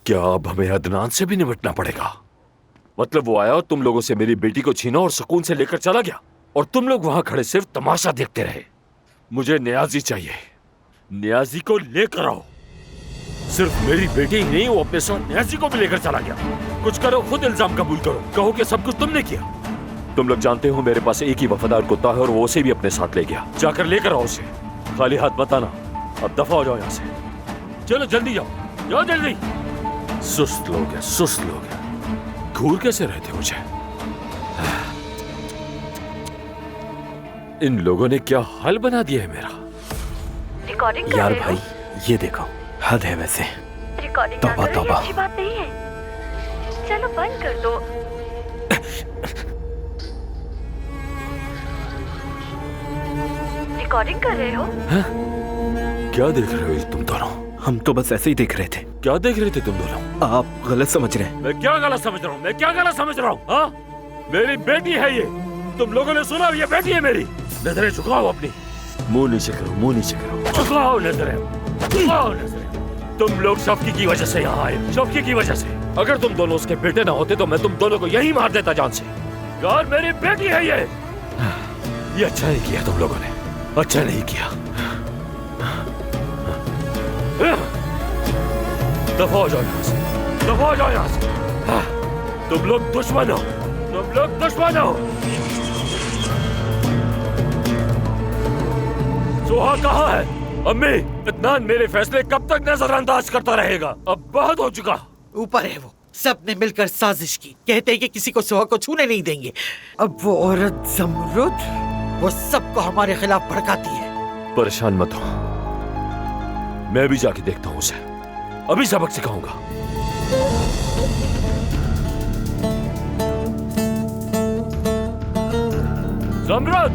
क्या अब हमें अदनान से भी निपटना पड़ेगा? मतलब वो आया और तुम लोगों से मेरी बेटी को छीना और सुकून से लेकर चला गया, और तुम लोग वहां खड़े सिर्फ तमाशा देखते रहे। मुझे नियाजी चाहिए, नियाजी को लेकर आओ। सिर्फ मेरी बेटी ही नहीं, वो अपने साथ नियाजी को भी लेकर चला गया। कुछ करो, खुद इल्जाम कबूल करो, कहो कि सब कुछ तुमने किया। तुम लोग जानते हो मेरे पास एक ही वफादार कुत्ता है और वो उसे भी अपने साथ ले गया। जाकर लेकर आओ उसे, खाली हाथ मत आना। अब दफा हो जाओ यहाँ से, चलो जल्दी जाओ, जाओ जल्दी। सुस्त लोग हैं, सुस्त लोग हैं। घूर कैसे रहते मुझे? इन लोगों ने क्या हाल बना दिया है मेरा। रिकॉर्डिंग यार भाई ये देखो, हद है वैसे। रिकॉर्डिंग तौबा तौबा। अच्छी बात नहीं है। चलो बंद कर दो। रिकॉर्डिंग कर रहे हो? क्या देख रहे हो तुम दोनों? हम तो बस ऐसे ही देख रहे थे। क्या देख रहे थे तुम दोनों? आप गलत समझ रहे हैं। मैं क्या गलत समझ रहा हूँ? मैं क्या गलत समझ रहा हूँ? हाँ, मेरी बेटी है ये। तुम लोगों ने सुना, ये बेटी है मेरी। नजरें झुकाओ अपनी, मुंह नीचे करो, मुंह नीचे करो, झुकाओ नजरें, झुकाओ नजरें। तुम लोग शौकी की वजह से यहाँ आए, शौकी की वजह से। अगर तुम दोनों उसके बेटे ना होते तो मैं तुम दोनों को यहीं मार देता जान से। यार मेरी बेटी है ये। ये अच्छा नहीं किया तुम लोगों ने, अच्छा नहीं किया। दफा हो जाओ यहाँ से, दफा हो जाओ यहाँ से। तुम लोग दुश्मन हो, तुम लोग दुश्मन हो। सोहा कहाँ है? अम्मी, अदनान मेरे फैसले कब तक नजरअंदाज करता रहेगा? अब बहुत हो चुका। ऊपर है वो, सबने मिलकर साजिश की। कहते हैं कि किसी को सोहा को छूने नहीं देंगे। अब वो औरत ज़मरुद, वो सबको हमारे खिलाफ भड़काती है। परेशान मत हो, मैं भी जाके देखता हूँ उसे। अभी सबक सिखाऊंगा। ज़मरुद,